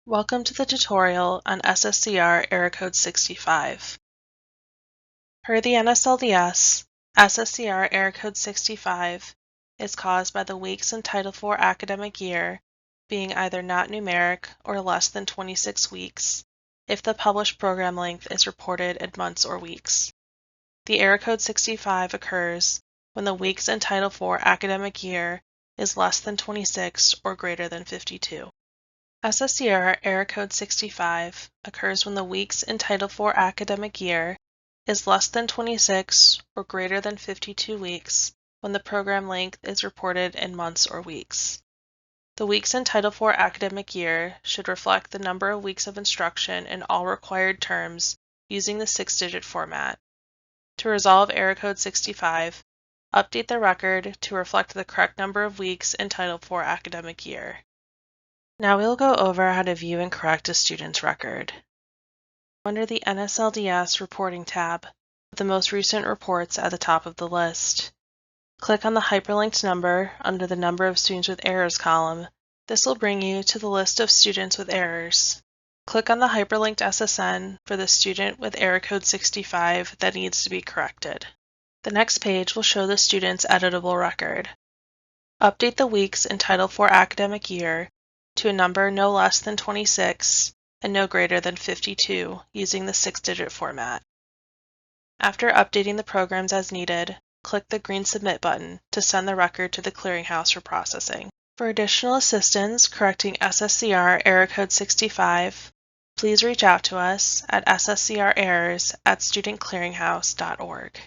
Welcome to the tutorial on SSCR Error Code 65. Per the NSLDS, SSCR Error Code 65 is caused by the weeks in Title IV academic year being either not numeric or less than 26 weeks if the published program length is reported in months or weeks. The Error Code 65 occurs when the weeks in Title IV academic year is less than 26 or greater than 52. SSCR Error Code 65 occurs when the weeks in Title IV academic year is less than 26 or greater than 52 weeks when the program length is reported in months or weeks. The weeks in Title IV academic year should reflect the number of weeks of instruction in all required terms using the 6-digit format. To resolve Error Code 65, update the record to reflect the correct number of weeks in Title IV academic year. Now we'll go over how to view and correct a student's record. Under the NSLDS Reporting tab, the most recent reports at the top of the list. Click on the hyperlinked number under the Number of Students with Errors column. This will bring you to the list of students with errors. Click on the hyperlinked SSN for the student with Error Code 65 that needs to be corrected. The next page will show the student's editable record. Update the weeks in Title IV academic year to a number no less than 26 and no greater than 52 using the 6-digit format. After updating the programs as needed, click the green Submit button to send the record to the Clearinghouse for processing. For additional assistance correcting SSCR Error Code 65, please reach out to us at sscrerrors@studentclearinghouse.org.